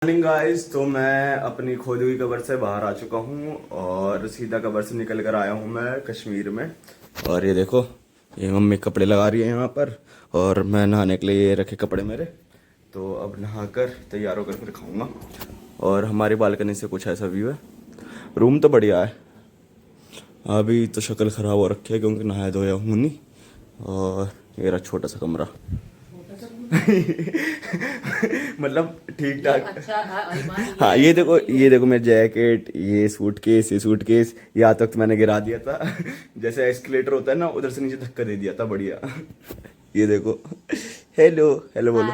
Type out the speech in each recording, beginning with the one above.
Morning guys. तो मैं अपनी खोदी हुई कबर से बाहर आ चुका हूँ और सीधा कबर से निकल कर आया हूँ मैं कश्मीर में। और ये देखो, ये मम्मी कपड़े लगा रही है यहाँ पर और मैं नहाने के लिए ये रखे कपड़े मेरे। तो अब नहाकर तैयार होकर फिर खाऊंगा। और हमारी बालकनी से कुछ ऐसा व्यू है। रूम तो बढ़िया है। अभी तो शक्ल ख़राब हो रखी है क्योंकि नहाया धोया हूँ नहीं। और ये रहा छोटा सा कमरा। मतलब ठीक ठाक। अच्छा हाँ, ये देखो मेरा जैकेट, ये सूटकेस यहाँ तक तो मैंने गिरा दिया था। जैसे एस्केलेटर होता है ना, उधर से नीचे धक्का दे दिया था बढ़िया। ये देखो। हेलो हेलो बोलो।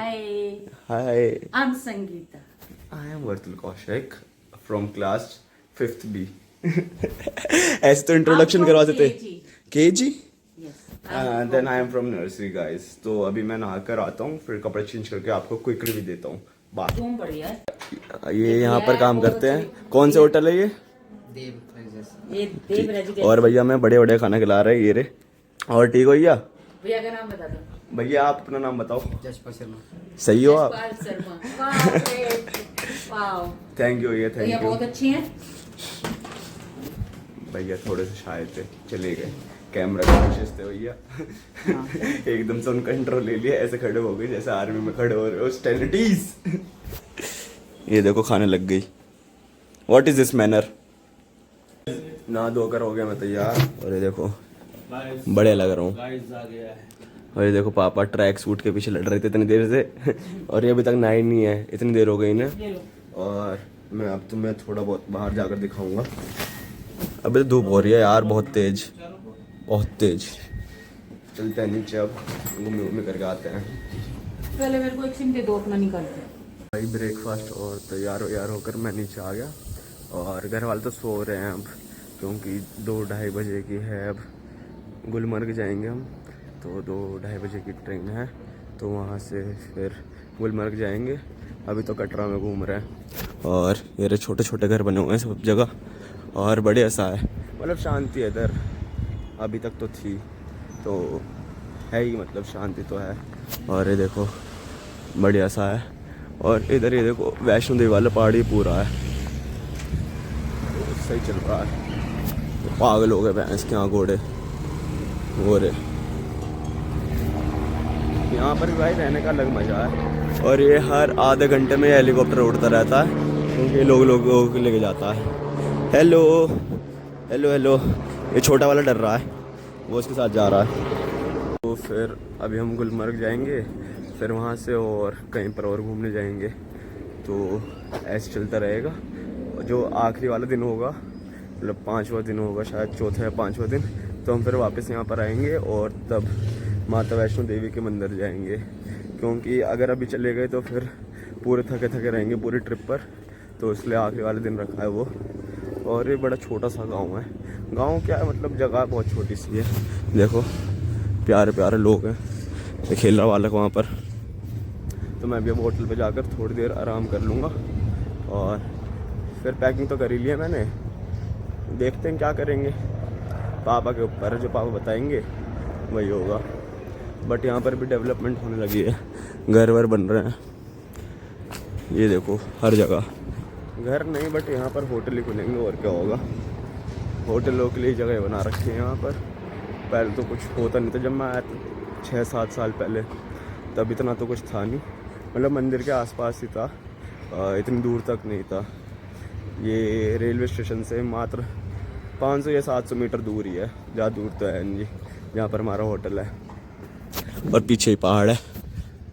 Hi. I am Sangeeta. I am Vartul Kaushik from class 5th B। ऐसे तो इंट्रोडक्शन करवाते थे। KG। Then I am from nursery guys. तो अभी मैं नहा कर आता हूँ, फिर कपड़े चेंज करके आपको क्विक रिव्यू देता हूँ। बाय। रूम बढ़िया है। ये यहाँ पर काम करते हैं। कौन से होटल है ये? ये देव रेजिडेंसी। और भैया मैं बड़े बड़े खाना खिला रहे हैं ये रे। और ठीक हो भैया? भैया का नाम बता दो। भैया आप अपना नाम बताओ। जसपाल शर्मा। सही हो आप? Jaspal Sharma. Wow. Thank you भैया, भैया थैंक यू। बहुत अच्छी हैं। भैया थोड़े से शाय थे, चले गए। कैमरा का कोशिश थे भैया। एकदम से उनका कंट्रोल ले लिया, ऐसे खड़े हो गए जैसे आर्मी में खड़े हो रहे हो। स्टेलिटीज। ये देखो खाने लग गई। What is this manner? ना धोकर हो गया मैं तैयार। और ये देखो बढ़िया लग रहा हूँ। और ये देखो पापा ट्रैक सूट के पीछे लड़ रहे थे इतनी देर से। और ये अभी तक नहाए नहीं है, इतनी देर हो गई ना। और मैं अब तुम्हें थोड़ा बहुत बाहर जाकर दिखाऊंगा। अभी तो धूप हो रही है यार, बहुत तेज। चलते हैं नीचे, अब घूमने करके आते हैं। पहले मेरे को एक सिम दे दो, अपना निकालते हैं। भाई ब्रेकफास्ट और तैयार होकर मैं नीचे आ गया। और घर वाले तो सो रहे हैं अब, क्योंकि 2-2:30 बजे की है। अब गुलमर्ग जाएंगे हम, तो 2-2:30 बजे की ट्रेन है। तो वहाँ से फिर गुलमर्ग जाएंगे। अभी तो कटरा में घूम रहे हैं। और ये छोटे छोटे घर बने हुए हैं सब जगह और बढ़िया सा है। मतलब शांति है इधर, अभी तक तो थी, तो है ही, मतलब शांति तो है। और ये देखो बढ़िया सा है। और इधर ये देखो वैष्णो देवी वाला पहाड़ी पूरा है, तो सही चल रहा है। तो पागल हो गए भैंस के यहाँ घोड़े वो रे। यहाँ पर भी भाई रहने का अलग मजा है। और ये हर आधे घंटे में हेलीकॉप्टर उड़ता रहता है, क्योंकि लोगों को लेके जाता है। Hello hello hello. ये छोटा वाला डर रहा है, वो उसके साथ जा रहा है। तो फिर अभी हम गुलमर्ग जाएंगे, फिर वहाँ से और कहीं पर और घूमने जाएंगे। तो ऐसे चलता रहेगा। जो आखिरी वाला दिन होगा, मतलब 5वां दिन होगा शायद, चौथा या 5वां दिन, तो हम फिर वापस यहाँ पर आएंगे और तब माता वैष्णो देवी के मंदिर जाएंगे। क्योंकि अगर अभी चले गए तो फिर पूरे थके थके रहेंगे पूरी ट्रिप पर, तो इसलिए आखिरी वाले दिन रखा है वो। और ये बड़ा छोटा सा गांव है। गांव क्या है, मतलब जगह बहुत छोटी सी है। देखो प्यारे प्यारे लोग हैं। ये खेल रहा बालक वहाँ पर। तो मैं अभी अब होटल पे जाकर थोड़ी देर आराम कर लूँगा। और फिर पैकिंग तो कर ही लिया मैंने, देखते हैं क्या करेंगे। पापा के ऊपर है, जो पापा बताएंगे वही होगा। बट यहाँ पर भी डेवलपमेंट होने लगी है, घर वर बन रहे हैं। ये देखो हर जगह घर नहीं, बट यहाँ पर होटल ही खुलेंगे और क्या होगा। होटलों के लिए जगह बना रखी है यहाँ पर। पहले तो कुछ होता नहीं था, जब मैं आया था 6-7 साल पहले, तब इतना तो कुछ था नहीं। मतलब मंदिर के आसपास ही था, इतनी दूर तक नहीं था। ये रेलवे स्टेशन से मात्र 500 या 700 मीटर दूर ही है, ज़्यादा दूर तो है नहीं जी, जहाँ पर हमारा होटल है। और पीछे ही पहाड़ है,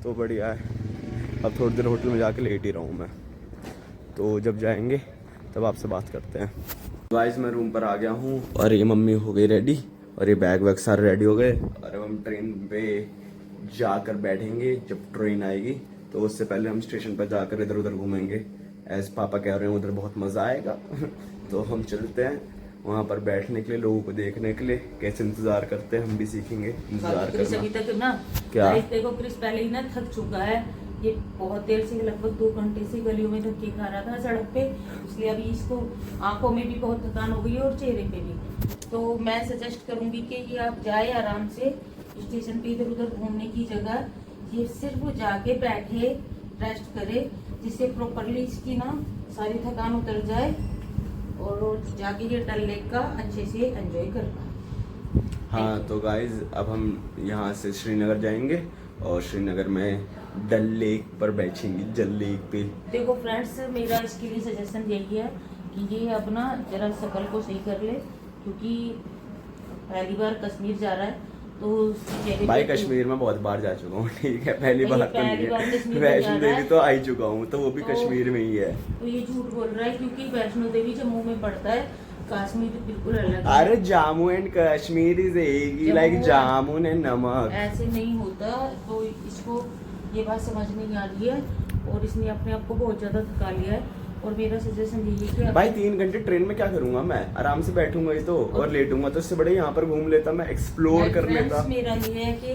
तो बढ़िया है। अब थोड़ी देर होटल में जाके लेट ही रहूँ मैं, तो जब जाएंगे तब आपसे बात करते हैं। गाइस मैं रूम पर आ गया हूँ और ये मम्मी हो गई रेडी, और ये बैग वैग सारे रेडी हो गए। और अब हम ट्रेन पे जाकर बैठेंगे जब ट्रेन आएगी। तो उससे पहले हम स्टेशन पर जाकर इधर उधर घूमेंगे। एज पापा कह रहे हैं उधर बहुत मज़ा आएगा। तो हम चलते हैं वहाँ पर बैठने के लिए, लोगों को देखने के लिए कैसे इंतज़ार करते हैं। हम भी सीखेंगे इंतज़ार क्रिस अभी करना। तक ना, क्या? देखो क्रिस पहले ही ना थक चुका है। ये बहुत देर से, लगभग 2 घंटे से गलियों में धक्के खा रहा था सड़क पे, इसलिए अभी इसको आंखों में भी बहुत थकान हो गई है और चेहरे पे भी। तो मैं सजेस्ट करूंगी कि ये आप जाए आराम से स्टेशन पे, इधर उधर घूमने की जगह, ये सिर्फ जाके बैठे रेस्ट करे। जिससे प्रॉपरली इसकी ना सारी थकान उतर जाए और जाके ये डल लेक का अच्छे से एंजॉय कर पाए। हाँ तो गाइज अब हम यहाँ से श्रीनगर जाएंगे और श्रीनगर में डल लेक पर बैठेंगे, डल लेक पे। देखो फ्रेंड्स, मेरा इसके लिए सजेशन यही है कि ये अब ना जरा शकल को सही कर ले, क्योंकि पहली बार कश्मीर जा रहा है तो भाई कश्मीर में बहुत बार जा चुका हूँ, ठीक है, पहली बार तो नहीं है। कश्मीर वैष्णो देवी तो आ ही चुका हूँ, तो वो भी कश्मीर में ही है। तो ये झूठ बोल रहा है, क्योंकि वैष्णो देवी जम्मू में पड़ता है, कश्मीर बिल्कुल अलग है। अरे जम्मू एंड कश्मीर इज एक ही, लाइक जामुन एंड नमक। ऐसे नहीं होता, तो इसको ये बात समझ नहीं आ रही है और इसने अपने आप को बहुत ज्यादा थका लिया है। और मेरा सजेशन यही है कि भाई 3 घंटे ट्रेन में क्या करूंगा मैं, आराम से बैठूंगा ही तो और लेटूंगा, तो इससे बड़े यहाँ पर घूम लेता, मैं एक्सप्लोर कर लेता। मेरा ये है कि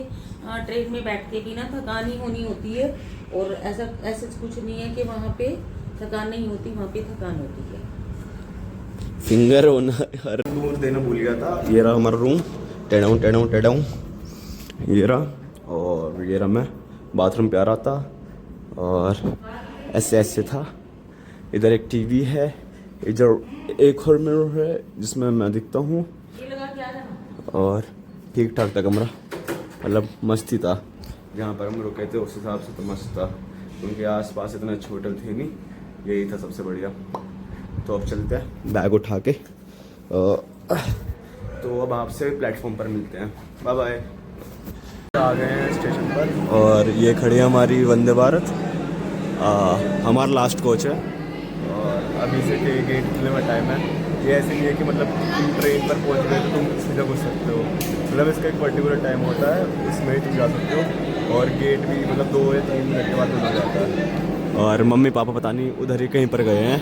ट्रेन में बैठ के भी ना थकान ही होनी होती है, और ऐसा कुछ नहीं है कि वहाँ पे थकान नहीं होती, वहाँ पे थकान होती है। फिंगर होना हर दूर देना भूल गया था। ये रहा हमारा रूम, टेढ़ाऊं ये रहा, और ये रहा मैं, बाथरूम पे आ रहा था और ऐसे था। इधर एक टीवी है, इधर एक और मिरर है जिसमें मैं दिखता हूँ, और ठीक ठाक था कमरा, मतलब मस्ती था। जहाँ पर हम रुके थे उस हिसाब से तो मस्त था, क्योंकि आसपास इतना अच्छे होटल थे नहीं, यही था सबसे बढ़िया। तो अब चलते हैं बैग उठा के, तो अब आपसे प्लेटफॉर्म पर मिलते हैं। Bye bye. आ गए हैं स्टेशन पर और ये खड़ी है हमारी वंदे भारत, हमारा लास्ट कोच है और अभी से गेट खुलने में टाइम है। ये ऐसे नहीं है कि मतलब तुम ट्रेन पर पहुंच गए तो तुम सीधा घुस सकते हो, मतलब इसका एक पर्टिकुलर टाइम होता है, उसमें ही तुम जा सकते हो, और गेट भी मतलब 2 या 3 मिनट के बाद खुल जाता है। और मम्मी पापा पता नहीं उधर ही कहीं पर गए हैं,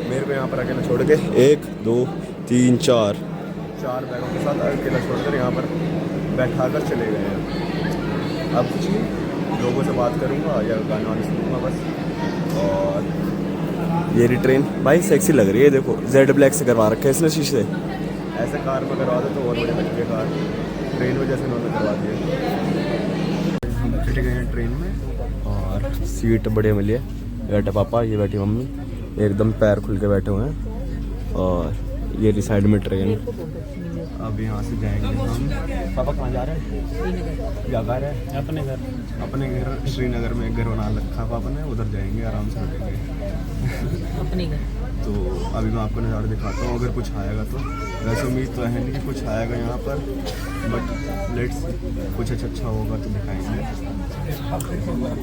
मेरे को यहाँ पर अकेला छोड़ के 1 2 3 4 बैगों के साथ अकेला छोड़कर यहाँ पर बैठा कर चले गए हैं। अब कुछ नहीं, लोगों से बात करूँगा या गाना वाना सुनूँगा बस। और ये रही ट्रेन, भाई सेक्सी लग रही है, देखो जेड ब्लैक से करवा रखे हैं इसने शीशे, ऐसे कार में करवा दो तो और बढ़िया लगती है कार, ट्रेन में जैसे उन्होंने करवा दिए। बैठ गए हैं ट्रेन में और सीट बढ़िया मिली है, बैठे पापा, ये बैठी मम्मी, एकदम पैर खुल के बैठे हुए हैं। और ये रही साइड में ट्रेन। अब यहाँ से जाएंगे हम, पापा कहाँ जा रहे हैं? क्या कर रहे हैं? अपने घर श्रीनगर में एक घर बना रखा पापा ने, उधर जाएंगे, आराम से बैठेंगे अपने घर। तो अभी मैं आपको नज़ारा दिखाता हूँ, अगर कुछ आएगा तो। वैसे उम्मीद तो है नहीं कि कुछ आएगा यहाँ पर, बट लेट्स, कुछ अच्छा होगा तो दिखाएंगे।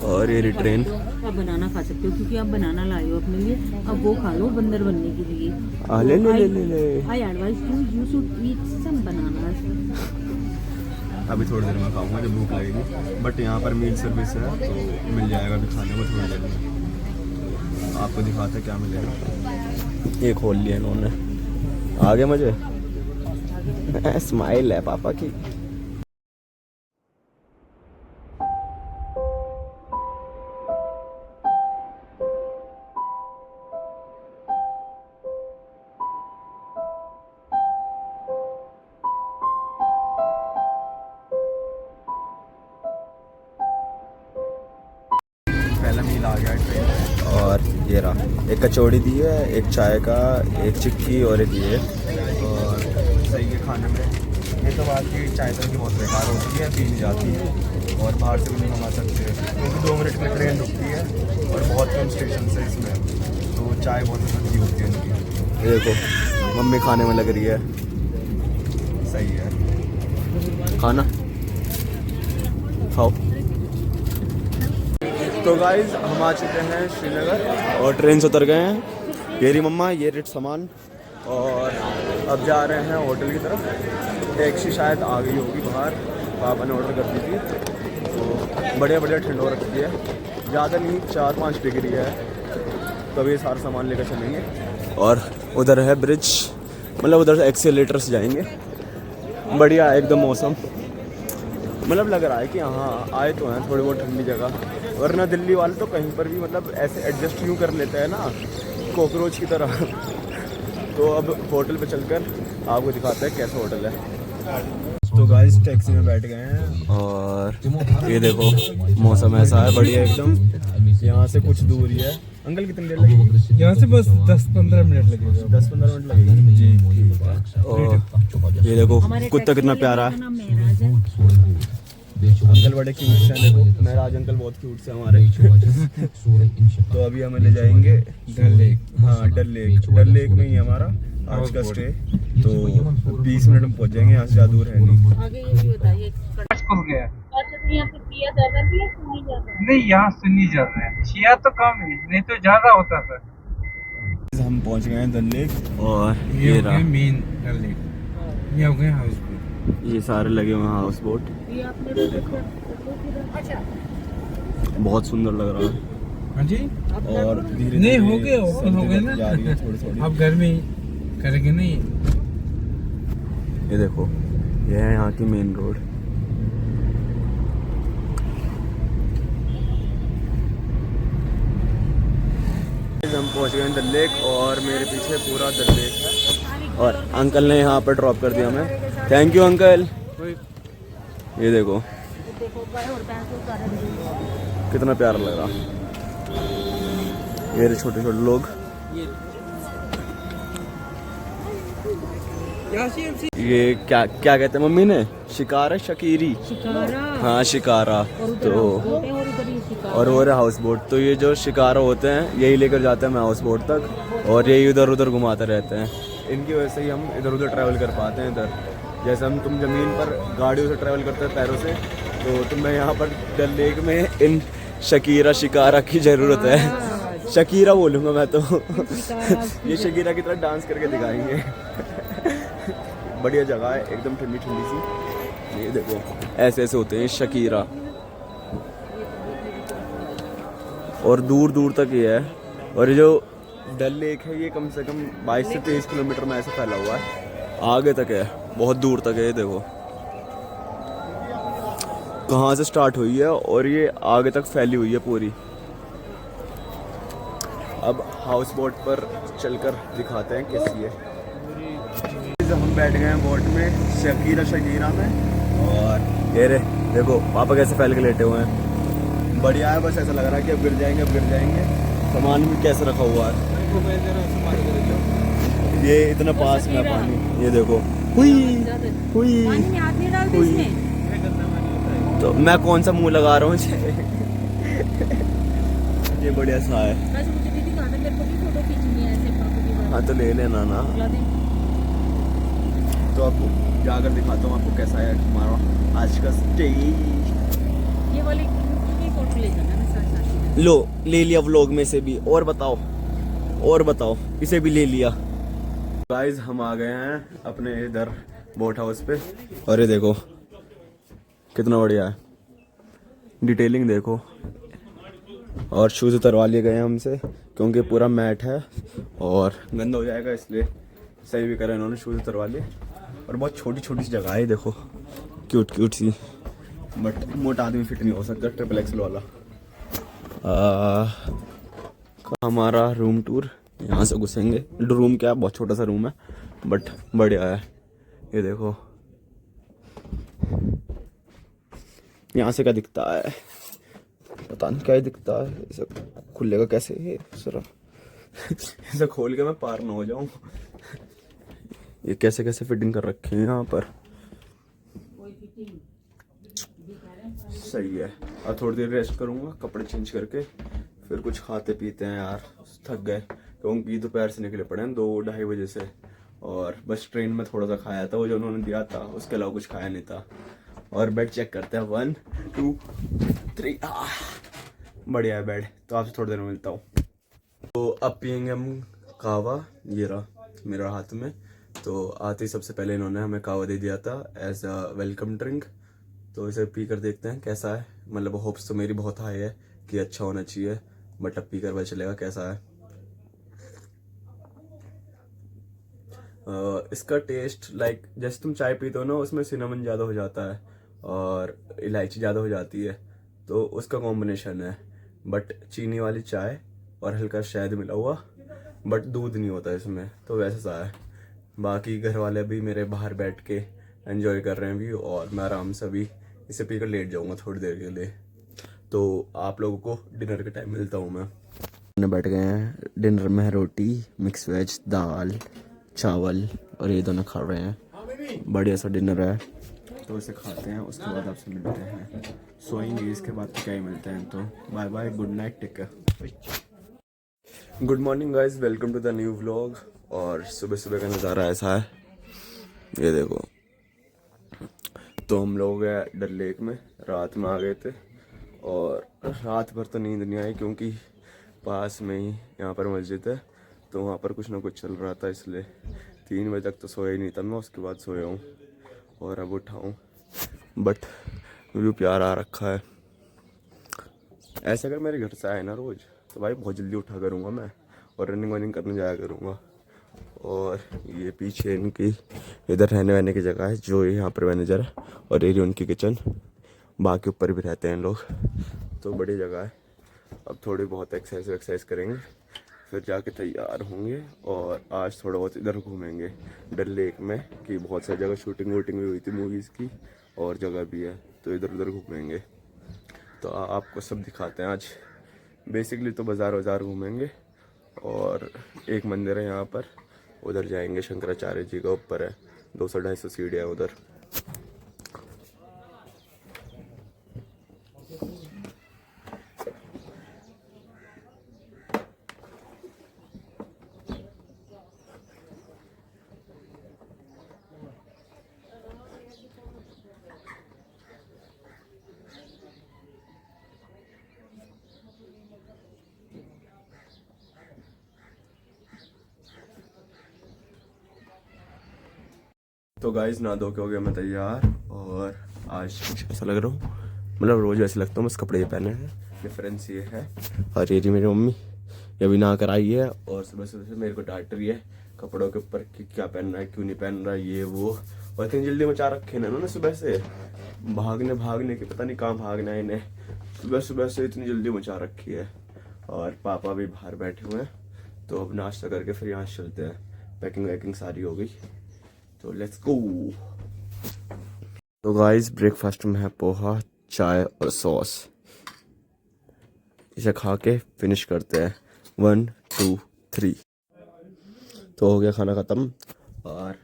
और ये ट्रेन, आप बनाना खा सकते हो, क्योंकि आप बनाना लाए हो अपने लिए, अब वो खा लो बंदर बनने के लिए। ले आई एडवाइस यू शुड ईट सम बनाना। अभी थोड़ी देर में खाऊंगा जब भूख लगेगी, बट यहाँ पर मील सर्विस है तो मिल जाएगा अभी खाने को थोड़ी देर में। आपको दिखाते हैं क्या मिलेगा। ये खोल लिया इन्होंने, आगे मुझे स्माइल है पापा की। पहला मील आ गया ट्रेन में, और ये रहा, एक कचौड़ी दी है, एक चाय का, एक चिक्की और एक ये, और सही है खाने में। ये तो बात की चाय तो बहुत बेकार होती है, पी नहीं जाती है, और बाहर से भी नहीं मंगा सकते क्योंकि 2 मिनट में ट्रेन रुकती है और बहुत कम स्टेशन है इसमें, तो चाय बहुत अच्छी होती है इनकी। ये देखो मम्मी खाने में लग रही है, सही है खाना, खाओ। तो गाइज हम आ चुके हैं श्रीनगर और ट्रेन से उतर गए हैं। ये रही मम्मा, ये रेट सामान, और अब जा रहे हैं होटल की तरफ। टैक्सी शायद आ गई होगी बाहर, पापा ने ऑर्डर कर दी थी, तो बढ़िया ठंड हो रखी है, ज़्यादा नहीं 4-5 डिग्री है, तो अभी सारा सामान लेकर चलेंगे। और उधर है ब्रिज, मतलब उधर से एक्सीलेटर से जाएंगे। बढ़िया एकदम मौसम, मतलब लग रहा है कि हाँ आए तो हैं थोड़ी बहुत ठंडी जगह, वरना दिल्ली वाले तो कहीं पर भी मतलब ऐसे एडजस्ट यूँ कर लेते हैं ना, कॉकरोच की तरह। तो अब होटल पे चलकर आपको दिखाते हैं कैसा होटल है। तो गाइस टैक्सी में बैठ गए हैं और ये देखो मौसम ऐसा है बढ़िया एकदम, यहाँ से कुछ दूर ही है, अंकल कितनी देर लगेगी? यहाँ से बस 10-15 मिनट लगेगा। 10-15 मिनट लगेगी जी। और ये देखो कुत्ता कितना प्यारा है। अंकल बड़े क्यूट से हैं, देखो महराज अंकल बहुत क्यूट से हमारे। तो अभी हमें ले जाएंगे डल लेक। हाँ डल लेक में ही है हमारा आज का स्टे। तो 20 मिनट में पहुंच जाएंगे, यहाँ से ज़्यादा दूर है नहीं। आगे ये भी बताइए। खुल गया। अच्छा तो यहाँ पे पिया ज्यादा भी है, सुनी ज्यादा है? नहीं, यहाँ सुन्नी ज्यादा है, शिया तो कम है, नहीं तो ज्यादा होता था। हम पहुंच गए हैं डल लेक और ये ये हो गया रहा, मेन डल लेक, ये हो गया हाउस बोट। ये सारे लगे हुए हैं हाउस बोट। ये आपने तो देखा। अच्छा बहुत सुंदर लग रहा है। हाँ जी। और धीरे नहीं धीरे हो गए, ओपन हो गए ना। जा रही है थोड़ी। अब घर में करेंगे नहीं। ये देखो ये है यहाँ की मेन रोड। हम पहुँच गए डल लेक और मेरे पीछे पूरा डल लेक है और अंकल ने यहाँ पर ड्रॉप कर दिया हमें। Thank you uncle. ये देखो कितना प्यारा लग रहा। ये छोटे छोटे लोग, ये क्या क्या कहते हैं मम्मी ने? शिकारा शकीरी। शिकारा। हाँ शिकारा। तो और वो रहा हाउस बोट। तो ये जो शिकारा होते हैं यही लेकर जाते हैं हमें हाउस बोट तक और यही इधर उधर घुमाते रहते हैं। इनकी वजह से ही हम इधर उधर ट्रैवल कर पाते हैं। इधर जैसे तुम ज़मीन पर गाड़ियों से ट्रैवल करते हैं पैरों से, तो तुम्हें यहाँ पर डल लेक में इन शकीरा शिकारा की ज़रूरत है। शकीरा बोलूँगा मैं तो। ये शकीरा की तरह डांस करके दिखाएंगे। बढ़िया जगह है, एकदम ठंडी ठंडी सी। ये देखो ऐसे ऐसे होते हैं शकीरा और दूर दूर तक ये है। और ये जो डल लेक है ये कम से कम 22 से 23 किलोमीटर में ऐसे फैला हुआ है, आगे तक है, बहुत दूर तक है। ये देखो कहाँ से स्टार्ट हुई है और ये आगे तक फैली हुई है पूरी। अब हाउस बोट पर चलकर दिखाते हैं कैसी है। हम बैठ गए हैं बोट में शकीरा में और ये रे देखो पापा कैसे फैल के लेटे हुए हैं। बढ़िया है, बस ऐसा लग रहा है कि अब गिर जाएंगे। सामान भी कैसे रखा हुआ है, ये इतना पास में पानी। ये देखो हुई। तो मैं कौन सा मुंह लगा रहा हूँ। ये बढ़िया सा है। हाँ तो ले लेना ना। तो आपको जाकर दिखाता हूँ आपको कैसा है हमारा आज का स्टे। ये वाली फोटो ले जाना ना साथ। लो ले लिया व्लॉग में से भी। और बताओ इसे भी ले लिया। गाइस हम आ गए हैं अपने इधर बोट हाउस पे और ये देखो कितना बढ़िया है, डिटेलिंग देखो। और शूज़ उतरवा लिए गए हमसे क्योंकि पूरा मैट है और गंदा हो जाएगा, इसलिए सही भी करा इन्होंने, शूज़ उतरवा लिए। और बहुत छोटी छोटी सी जगह है, देखो क्यूट सी, बट मोटा आदमी फिट नहीं हो सकता। ट्रिपल एक्सल वाला हमारा रूम टूर। यहाँ से घुसेंगे। रूम क्या, बहुत छोटा सा रूम है बट बढ़िया है। ये देखो यहाँ से क्या दिखता है, पता नहीं क्या दिखता है। इसे खुलेगा कैसे ये सिर्फ इसे खोल के मैं पार ना हो जाऊं। ये कैसे कैसे फिटिंग कर रखे हैं यहाँ पर, सही है। अब थोड़ी देर रेस्ट करूंगा, कपड़े चेंज करके फिर कुछ खाते पीते हैं यार, थक गए क्योंकि दोपहर से निकले पड़े हैं 2-2:30 बजे से। और बस ट्रेन में थोड़ा सा खाया था वो जो उन्होंने दिया था, उसके अलावा कुछ खाया नहीं था। और बेड चेक करते हैं 1 2 3। बढ़िया है बेड। तो आपसे थोड़ी देर में मिलता हूँ। तो अब पियेंगे हम कावा। ये रहा मेरा हाथ में। तो आते ही सबसे पहले इन्होंने हमें कावा दे दिया था एज अ वेलकम ड्रिंक। तो इसे पी कर देखते हैं कैसा है। मतलब होप्स तो मेरी बहुत हाई है कि अच्छा होना चाहिए, बट अब पी कर पता चलेगा कैसा है। इसका टेस्ट लाइक जैसे तुम चाय पीते हो ना, उसमें सिनेमन ज़्यादा हो जाता है और इलायची ज़्यादा हो जाती है, तो उसका कॉम्बिनेशन है। बट चीनी वाली चाय और हल्का शहद मिला हुआ, बट दूध नहीं होता इसमें, तो वैसा सा है। बाकी घर वाले भी मेरे बाहर बैठ के एंजॉय कर रहे हैं व्यू, और मैं आराम से अभी इसे पीकर लेट जाऊंगा थोड़ी देर के लिए। तो आप लोगों को डिनर के टाइम मिलता हूँ मैं। बैठ गए हैं। डिनर में है रोटी, मिक्स वेज, दाल, चावल और ये दोनों खा रहे हैं। बढ़िया सा डिनर है, तो इसे खाते हैं, उसके बाद आपसे मिलते हैं। सोएंगे, इसके बाद तो क्या ही मिलते हैं। तो bye bye, good night, take care. Good morning guys, welcome to the new vlog. और सुबह सुबह का नज़ारा ऐसा है, ये देखो। तो हम लोग डल लेक में रात में आ गए थे और रात भर तो नींद नहीं आई, क्योंकि पास में ही यहाँ पर मस्जिद है, तो वहाँ पर कुछ ना कुछ चल रहा था, इसलिए 3 बजे तक तो सोया ही नहीं था मैं। उसके बाद सोया हूँ और अब उठाऊँ, बट व्यू प्यारा आ रखा है। ऐसे अगर मेरे घर से आए ना रोज़, तो भाई बहुत जल्दी उठा करूँगा मैं और रनिंग वनिंग करने जाया करूँगा। और ये पीछे इनकी इधर रहने वहने की जगह है, जो यहाँ पर मैनेजर है, और ये उनकी किचन। बाकी ऊपर भी रहते हैं लोग, तो बड़ी जगह है। अब थोड़ी बहुत एक्सरसाइज करेंगे, फिर जाके तैयार होंगे। और आज थोड़ा बहुत इधर घूमेंगे डल लेक में, कि बहुत सारी जगह शूटिंग वूटिंग भी हुई थी मूवीज़ की, और जगह भी है, तो इधर उधर घूमेंगे। तो आपको सब दिखाते हैं आज। बेसिकली तो बाज़ार वज़ार घूमेंगे, और एक मंदिर है यहाँ पर, उधर जाएंगे। शंकराचार्य जी का ऊपर है, 200-250 सीढ़ियाँ है उधर। तो गाइस, ना धो के हो गया मैं तैयार, और आज कुछ ऐसा लग रहा हूँ, मतलब रोज़ ऐसे लगता हूँ, बस कपड़े ये पहने हैं। डिफरेंस ये है। और ये मेरी मम्मी ये भी नहा कर आई है, और सुबह सुबह से मेरे को डांट रही है कपड़ों के ऊपर कि क्या पहन रहा है, क्यों नहीं पहन रहा, ये वो। और इतनी जल्दी मचा रखे ना उन्होंने सुबह से, भागने के पता नहीं कहाँ भागना है इन्हें। सुबह सुबह से इतनी जल्दी मचा रखी है। और पापा भी बाहर बैठे हुए हैं, तो अब नाश्ता करके फिर यहाँ चलते हैं। पैकिंग वैकिंग सारी हो गई, तो लेट्स गो। तो गाइस, ब्रेकफास्ट में है पोहा, चाय और सॉस। इसे खा के फिनिश करते हैं। 1 2 3। तो हो गया खाना खत्म, और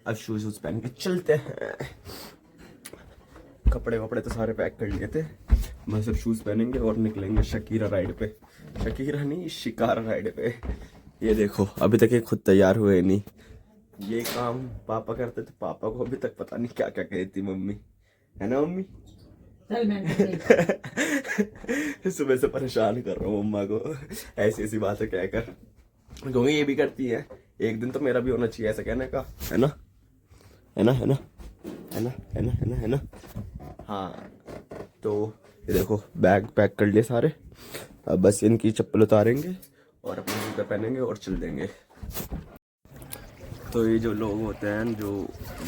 अब शूज वूज पहन के चलते हैं। कपड़े वपड़े तो सारे पैक कर लिए थे, बस अब शूज पहनेंगे और निकलेंगे शकीरा राइड पे। शकीरा नहीं, शिकारा राइड पे। ये देखो, अभी तक ये खुद तैयार हुए नहीं। ये काम पापा करते थे, पापा को अभी तक पता नहीं क्या क्या कही थी मम्मी, है ना मम्मी? सुबह से परेशान कर रहा हूँ मम्मा को ऐसी ऐसी बातें कहकर, क्योंकि ये भी करती है। एक दिन तो मेरा भी होना चाहिए ऐसा कहने का, है ना? है ना? है ना? है ना? है ना? है ना? है ना? हाँ, तो ये देखो, बैग पैक कर लिए सारे। अब बस इनकी चप्पल उतारेंगे और अपने जूते पहनेंगे और चल देंगे। तो ये जो लोग होते हैं जो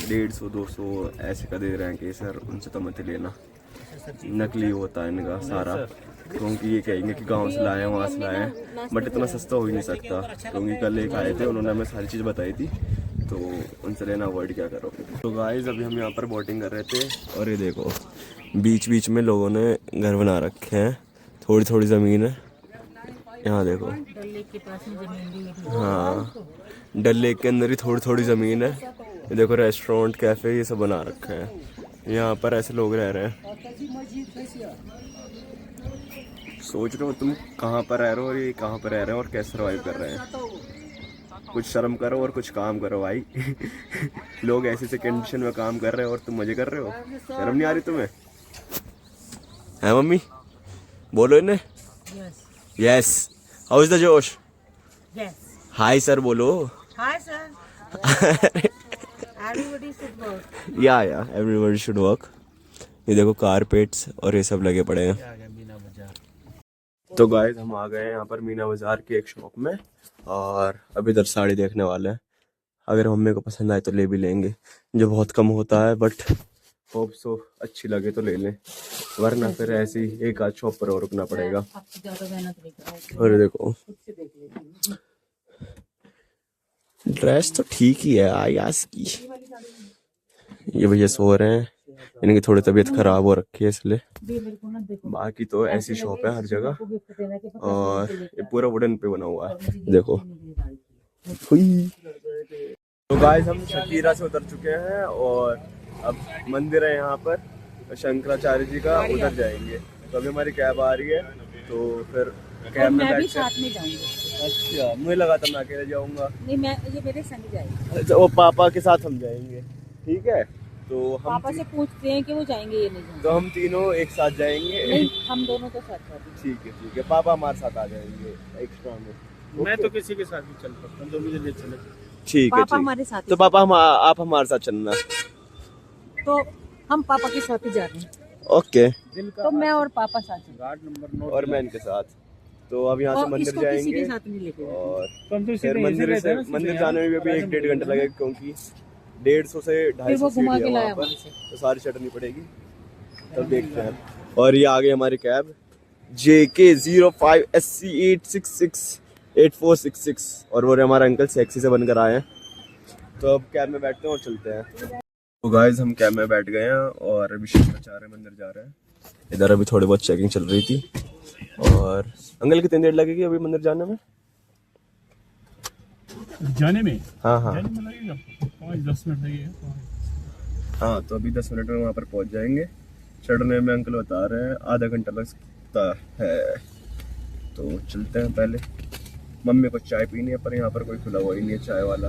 150-200 ऐसे का दे रहे हैं कि सर, उनसे तो मत लेना, नकली होता है इनका सारा। क्योंकि ये कहेंगे कि गांव से लाए हैं, वहाँ से लाए हैं, बट इतना सस्ता हो ही नहीं सकता। क्योंकि कल एक आए थे, उन्होंने हमें सारी चीज़ बताई थी, तो उनसे लेना अवॉइड क्या करो। तो गाइस, अभी हम यहाँ पर बोटिंग कर रहे थे, और ये देखो बीच बीच में लोगों ने घर बना रखे हैं। थोड़ी थोड़ी ज़मीन है, यहाँ देखो। हाँ, डल लेक के अंदर ही थोड़ी थोड़ी ज़मीन है। ये देखो, रेस्टोरेंट, कैफ़े, ये सब बना रखा है। यहाँ पर ऐसे लोग रह रहे हैं। सोच रहे हो तुम कहाँ पर रह रहे हो और ये कहाँ पर रह रहे हैं और कैसे सर्वाइव कर रहे हैं। कुछ शर्म करो और कुछ काम करो भाई। लोग ऐसे ऐसे कंडीशन में काम कर रहे हो और तुम मजे कर रहे हो। शर्म नहीं आ रही तुम्हें? है मम्मी? बोलो इन्हें। यस। हाउ इज द जोश? हाय सर बोलो। Hi sir. Everybody should work. या एवरीबॉडी शुड वर्क। ये देखो, कारपेट्स और ये सब लगे पड़े हैं। तो गाइस, हम आ गए हैं यहाँ पर मीना बाजार की एक शॉप में, और अभी इधर साड़ी देखने वाले हैं। अगर मम्मी को पसंद आए तो ले भी लेंगे, जो बहुत कम होता है, बट होप सो अच्छी लगे तो ले लें, वरना फिर ऐसे ही एक आध शॉप पर और रुकना पड़ेगा। और देखो, ड्रेस तो ठीक ही है आयास की। ये भैया सो रहे हैं, इनकी थोड़ी तबीयत खराब हो रखी है, इसलिए देखो बाकी तो ऐसी शॉप है हर जगह। आपको गिफ्ट देना कि पता और चले ये पूरा वुडन पे बना हुआ और है, मुझे ये देखो। चीज़ नहीं दे रही थी। हुई। तो गाइस हम शकीरा से उतर चुके हैं और अब मंदिर है यहाँ पर शंकराचार्य जी का, उधर जाएंगे। तो अभी हमारी कैब आ रही है, तो फिर कैब और में मैं भी बैठ साथ में जाऊंगी। अच्छा, मुझे लगा था मैं अकेले जाऊंगा। नहीं, मैं ये मेरे संग जाएगी। अच्छा, वो पापा के साथ हम जाएंगे, ठीक है। तो हम पापा से पूछते हैं कि वो जाएंगे या नहीं तो जाएंगे। हम तीनों एक साथ जाएंगे। नहीं, हम दोनों तो साथ जाएंगे। ठीक है, पापा हमारे साथ आ जाएंगे एक्स्ट्रा में। मैं तो किसी के साथ भी चल सकता हूँ, जो मुझे ले चले। ठीक है, पापा हमारे साथ ही तो पापा आप हमारे साथ चलना। तो हम पापा के साथ ही जा रहे हैं। ओके। तो मैं और पापा साथ हैं। Guard number note. और मैं इनके साथ। तो अब यहाँ से और मंदिर इसको किसी जाएंगे के साथ नहीं लेके जाएंगे। और तो हम तो फिर मंदिर जाने में भी 1-1.5 घंटा लगेगा, क्योंकि 150 से फिर 250 वो घुमा सीढ़ी के है लाया वहाँ पर, वहाँ से। तो सारी चटनी पड़ेगी। तब देखते हैं। और ये आ गई हमारी कैब JK 05SC8668466 और वो हमारा अंकल सेक्सी से बनकर आए हैं। तो अब कैब में बैठते हैं और चलते हैं। तो गाइस हम कैब में बैठ गए हैं और अभी शंकराचार्य मंदिर जा रहे हैं। इधर अभी थोड़ी बहुत चेकिंग चल रही थी। और अंकल कितनी देर लगेगी अभी मंदिर जाने में? जाने में हाँ जाने में लगेगा 5-10 मिनट लगेगा। हाँ, तो अभी 10 मिनट में वहाँ पर पहुँच जाएंगे। चढ़ने में अंकल बता रहे हैं आधा घंटा लग सकता है। तो चलते हैं। पहले मम्मी को चाय पीनी है, पर यहाँ पर कोई खुला हुआ ही नहीं है चाय वाला।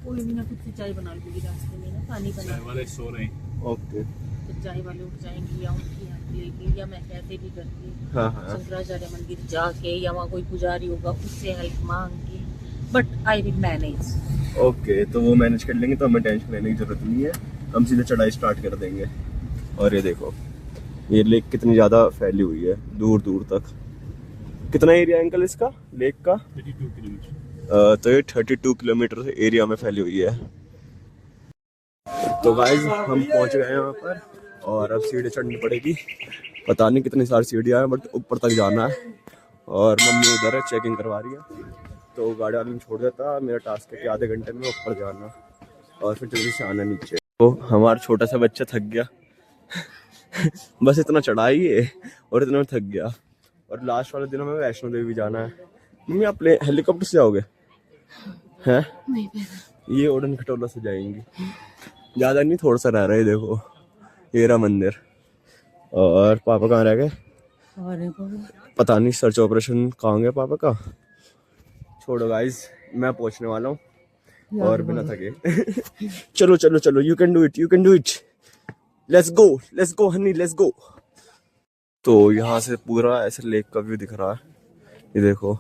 कोई भी ना, खुद से चाय बना लूंगी रास्ते में ना, पानी बना। चाय वाले सो रहे हैं। ओके। तो चाय वाले उठ जाएंगे या उनकी हेल्प लेके, या मैं कैसे भी करके हाँ। शंकराचार्य मंदिर जाके, या वहाँ कोई पुजारी होगा उससे हेल्प मांग के, but I will manage. Okay, तो वो मैनेज कर लेंगे, तो हमें टेंशन लेने की जरूरत नहीं है। हम सीधे चढ़ाई स्टार्ट कर देंगे। और ये देखो, ये लेक कितनी ज़्यादा फैली हुई है दूर दूर तक। कितना एरिया अंकल इसका लेक का? 32 किलोमीटर। तो ये 32 किलोमीटर एरिया में फैली हुई है। तो गाइस हम पहुंच गए हैं यहाँ पर और अब सीढ़ी चढ़नी पड़ेगी। पता नहीं कितनी सारी सीढ़ियाँ हैं, बट ऊपर तक जाना है। और मम्मी उधर है, चेकिंग करवा रही है। तो गाड़ी वाले ने छोड़ देता। मेरा टास्क है कि आधे घंटे में ऊपर जाना और फिर जल्दी से आना नीचे। तो हमारा छोटा सा बच्चा थक गया। बस इतना चढ़ाई है और इतना में थक गया। और लास्ट वाले दिनों में वैष्णो देवी जाना है। मम्मी आप हेलीकॉप्टर से जाओगे? हैं? ये उड़न खटोला से जाएंगी। ज़्यादा नहीं, थोड़ा सा रह रहा है। देखो ये रहा मंदिर। और पापा कहाँ रह गए? पता नहीं, सर्च ऑपरेशन कहाँ गया पापा का। छोड़ो गाइस, मैं पहुंचने वाला हूँ और बिना थके। चलो चलो चलो, you can do it. Let's go Honey, let's go. तो यहाँ से पूरा ऐसे लेक का व्यू दिख रहा है। ये देखो,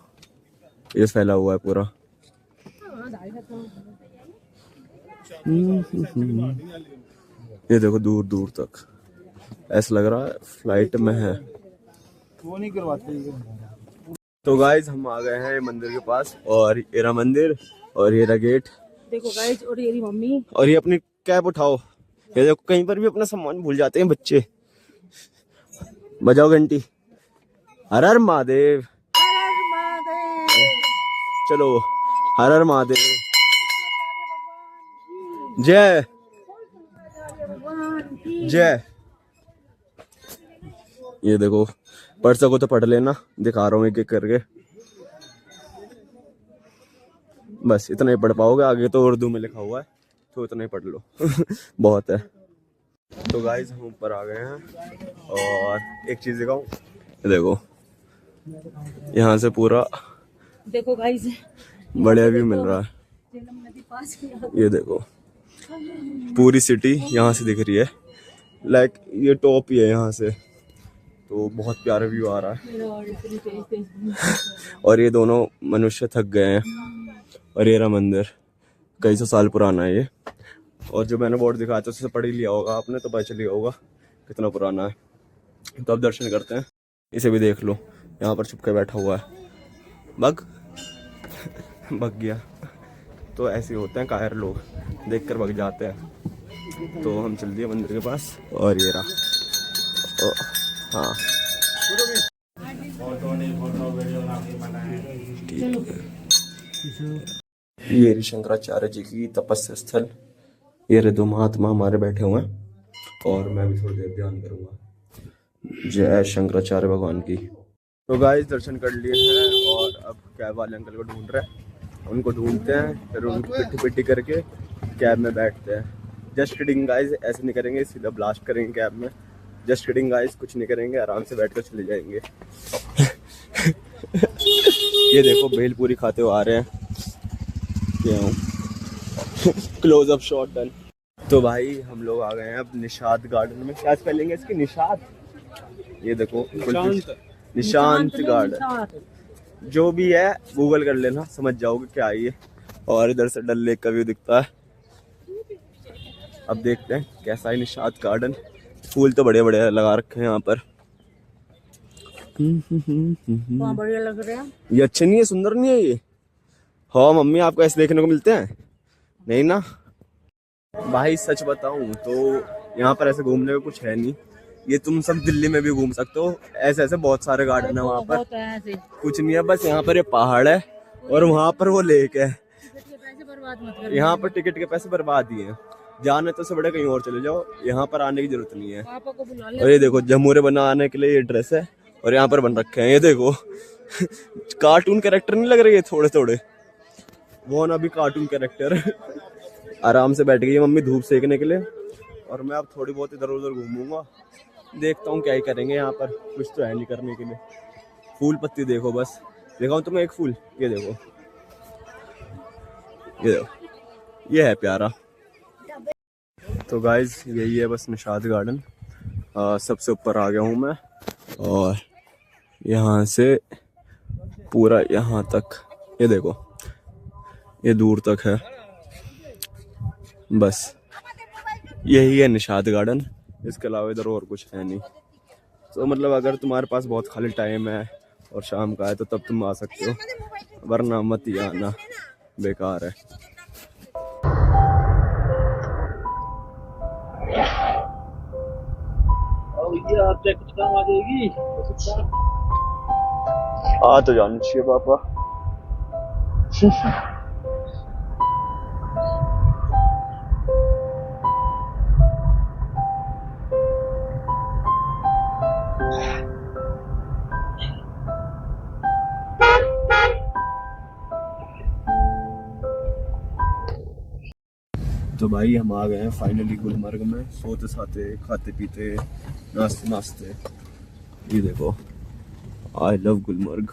ये फैला हुआ है पूरा। ये देखो दूर दूर तक, ऐसा लग रहा है फ्लाइट में है। वो नहीं करवाते। तो गाइज हम आ गए हैं मंदिर के पास और ये रहा मंदिर और ये रहा गेट। देखो गाइस, और ये मम्मी। और ये अपनी कैब उठाओ। ये देखो, कहीं पर भी अपना सामान भूल जाते हैं बच्चे। बजाओ घंटी। हर हर महादेव। चलो, हर हर महादेव। जय जय। ये देखो, पढ़ सको तो पढ़ लेना, दिखा रहा हूँ एक एक करके। बस इतना ही पढ़ पाओगे, आगे तो उर्दू में लिखा हुआ है, तो इतना ही पढ़ लो। बहुत है। तो गाइस हम ऊपर आ गए हैं और एक चीज दिखाऊं, देखो यहाँ से पूरा देखो गाइस, बढ़िया व्यू मिल रहा है। ये देखो पूरी सिटी यहाँ से दिख रही है। लाइक ये टॉप ही है यहाँ से, तो बहुत प्यारा व्यू आ रहा है। और ये दोनों मनुष्य थक गए हैं। और ये रहा मंदिर, कई सौ साल पुराना है ये। और जो मैंने बोर्ड दिखाया था उससे पढ़ ही लिया होगा आपने, तो पता चल गया होगा कितना पुराना है। तो अब दर्शन करते हैं। इसे भी देख लो, यहाँ पर छुप के बैठा हुआ है। भग गया। तो ऐसे होते हैं कायर लोग, देखकर भग जाते हैं। तो हम चल दिए मंदिर के पास और ये रहा। हाँ ठीक है। ये शंकराचार्य जी की तपस्या स्थल। ये रे दो महात्मा हमारे बैठे हुए हैं और मैं भी थोड़ी देर ध्यान करूंगा। जय शंकराचार्य भगवान की। तो गाइस दर्शन कर लिए हैं और अब कैब वाले अंकल को ढूंढ रहे हैं, उनको ढूंढते हैं फिर उनको पिट्टी पिट्टी करके कैब में बैठते हैं। जस्ट किडिंग गाइस, ऐसे नहीं करेंगे, सीधा ब्लास्ट करेंगे कैब में। जस्ट किडिंग गाइस, कुछ नहीं करेंगे, आराम से बैठ कर चले जाएंगे। ये देखो भेलपूरी खाते हुए आ रहे हैं, क्लोज अप शॉट डन। तो भाई हम लोग आ गए हैं अब निशात गार्डन में। क्या स्पेलिंग है इसकी? निशात। ये देखो निशांत गार्डन, जो भी है गूगल कर लेना, समझ जाओगे क्या है ये। और इधर से डल लेक का व्यू दिखता है। अब देखते हैं कैसा है निशात गार्डन। फूल तो बड़े बड़े लगा रखे हैं यहाँ पर। बढ़िया लग रहे हैं ये अच्छे नहीं है, सुंदर नहीं है ये? हाँ मम्मी, आपको ऐसे देखने को मिलते हैं? नहीं ना भाई, सच बताऊं तो यहाँ पर ऐसे घूमने को कुछ है नहीं। ये तुम सब दिल्ली में भी घूम सकते हो, ऐसे ऐसे बहुत सारे गार्डन है वहाँ पर। कुछ नहीं है, बस यहाँ पर ये पहाड़ है और वहाँ पर वो लेक है। यहाँ पर टिकट के पैसे बर्बाद ही है। जाने तो से बड़े कहीं और चले जाओ, यहाँ पर आने की जरूरत नहीं है। और ये देखो जमूरे बनाने के लिए ये ड्रेस है और यहाँ पर बन रखे हैं। ये देखो कार्टून कैरेक्टर नहीं लग रहे थोड़े थोड़े? वो ना भी कार्टून कैरेक्टर। आराम से बैठ गई है मम्मी धूप सेकने के लिए और मैं अब थोड़ी बहुत इधर उधर घूमूंगा। देखता हूँ क्या ही करेंगे यहाँ पर, कुछ तो है नहीं करने के लिए। फूल पत्ती देखो, बस दिखाऊं तुम्हें एक फूल, ये देखो, ये देखो, ये है प्यारा। तो गाइज यही है बस निशात गार्डन। सबसे ऊपर आ गया हूँ मैं और यहाँ से पूरा यहाँ तक, ये देखो, ये दूर तक है। बस यही है निशात गार्डन, इसके अलावा इधर और कुछ है नहीं। तो मतलब अगर तुम्हारे पास बहुत खाली टाइम है और शाम का है तो तब तुम आ सकते हो, वरना मत ही आना, बेकार है। आ तो जानी चाहिए पापा। तो भाई हम आ गए हैं फाइनली गुलमर्ग में, सोते साते खाते पीते नाचते नाचते। ये देखो, आई लव गुलमर्ग।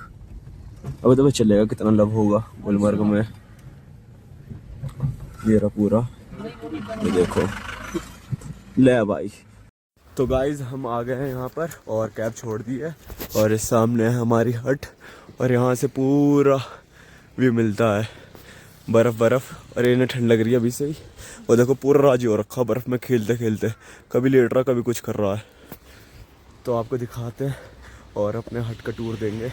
अब तो चलेगा कितना लव होगा गुलमर्ग में। ये रहा पूरा, ये देखो ले भाई। तो गाइज हम आ गए हैं यहाँ पर और कैब छोड़ दी है और इस सामने है हमारी हट और यहाँ से पूरा व्यू मिलता है। बर्फ बर्फ, और इन्हें ठंड लग रही है अभी से ही। और देखो पूरा राजी हो रखा बर्फ में खेलते खेलते, कभी लेट रहा कभी कुछ कर रहा है। तो आपको दिखाते हैं और अपने हट का टूर देंगे।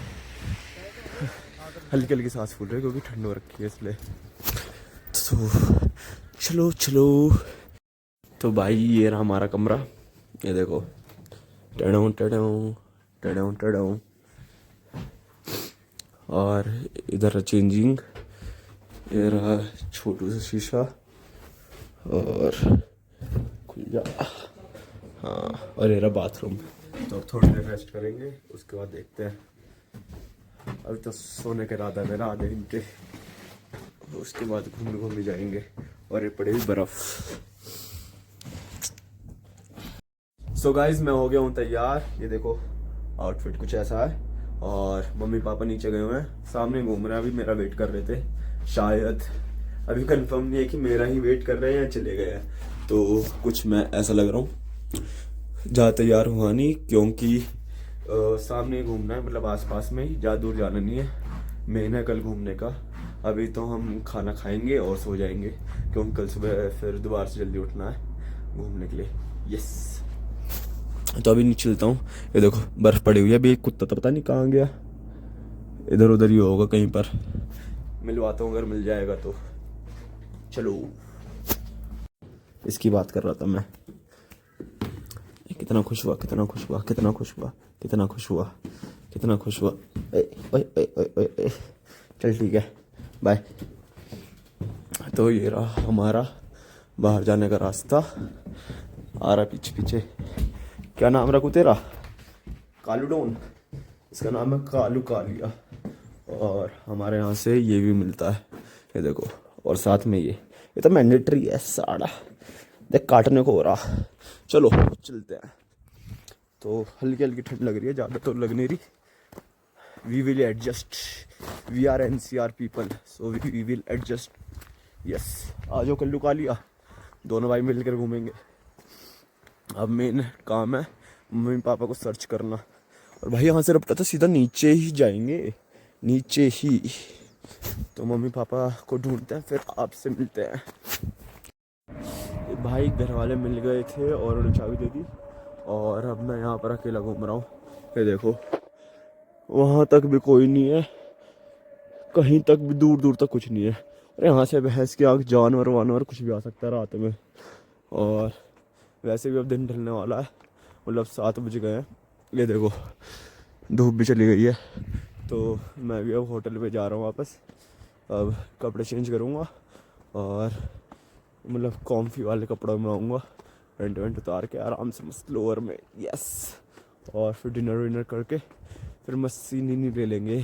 हल्की हल्की सांस फूल रही है क्योंकि ठंड हो रखी है इसलिए। तो चलो चलो। तो भाई ये रहा हमारा कमरा, ये देखो, टेढ़ों टेढ़ों टेढ़ों टेढ़ों। और इधर चेंजिंग, ये रहा छोटू सा शीशा और खुल जा, हाँ, और ये रहा बाथरूम। तो अब थोड़ी देर रेस्ट करेंगे, उसके बाद देखते हैं। अभी तो सोने का इरादा है मेरा आधे घंटे, उसके बाद घूम जाएंगे। और ये पड़ेगी बर्फ। सो गाइज मैं हो गया हूँ तैयार, ये देखो आउटफिट कुछ ऐसा है। और मम्मी पापा नीचे गए हुए हैं, सामने घूम रहे हैं, अभी मेरा वेट कर रहे थे शायद। अभी कंफर्म नहीं है कि मेरा ही वेट कर रहे हैं या चले गए हैं। तो कुछ मैं ऐसा लग रहा हूँ, ज़्यादा तैयार हुआ नहीं क्योंकि सामने घूमना है, मतलब आसपास में ही, ज़्यादा दूर जाना नहीं है। मेन है कल घूमने का। अभी तो हम खाना खाएंगे और सो जाएंगे क्योंकि कल सुबह फिर दोबारा से जल्दी उठना है घूमने के लिए। यस, तो अभी नहीं चलता हूँ। ये देखो बर्फ़ पड़ी हुई है, अभी एक कुत्ता तो पता नहीं कहाँ गया, इधर उधर ही होगा कहीं पर। मिलवाता हूँ अगर मिल जाएगा तो। चलो, इसकी बात कर रहा था मैं। कितना खुश हुआ, कितना खुश हुआ, कितना खुश हुआ, कितना खुश हुआ, कितना खुश हुआ। चल ठीक है, बाय। तो ये रहा हमारा बाहर जाने का रास्ता, आ रहा पीछे पीछे। क्या नाम रखूँ तेरा? कालूडोन, इसका नाम है कालू कालिया। और हमारे यहाँ से ये भी मिलता है, ये देखो। और साथ में ये तो मैंडेटरी है साड़ा, देख काटने को हो रहा। चलो चलते हैं। तो हल्की हल्की ठंड लग रही है, ज़्यादा तो लग नहीं रही। We will adjust, we are NCR people, so we will adjust. Yes, आ जाओ कल्लू कालिया, दोनों भाई मिलकर घूमेंगे। अब मेन काम है मम्मी पापा को सर्च करना। और भाई यहाँ से रपटा तो सीधा नीचे ही जाएंगे, नीचे ही। तो मम्मी पापा को ढूंढते हैं, फिर आपसे मिलते हैं। भाई घर वाले मिल गए थे और उन्होंने चाबी दे दी। और अब मैं यहाँ पर अकेला घूम रहा हूँ। ये देखो, वहाँ तक भी कोई नहीं है, कहीं तक भी दूर दूर तक कुछ नहीं है। और यहाँ से भैंस की आँख, जानवर वानवर कुछ भी आ सकता है रात में। और वैसे भी अब दिन ढलने वाला है, मतलब 7 बज गए हैं। ये देखो धूप भी चली गई है। तो मैं भी अब होटल पे जा रहा हूँ वापस। अब कपड़े चेंज करूँगा और मतलब कॉम्फी वाले कपड़ों में आऊँगा, पेंट वेंट उतार के आराम से मस्त लोअर में। यस, और फिर डिनर विनर करके फिर मस्ती नींद ले लेंगे।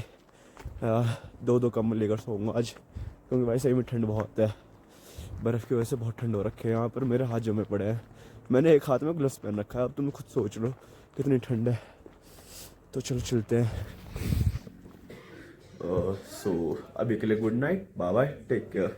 2 कम्बल लेकर सोऊंगा आज, क्योंकि भाई सही में ठंड बहुत है। बर्फ़ की वजह से बहुत ठंड हो रखी है यहाँ पर, मेरे हाथ जमे पड़े हैं। मैंने एक हाथ में ग्लव्स पहन रखा है, अब तुम खुद सोच लो कितनी ठंड है। तो चलो चलते हैं। सो अभी के लिए good night, bye bye, take care.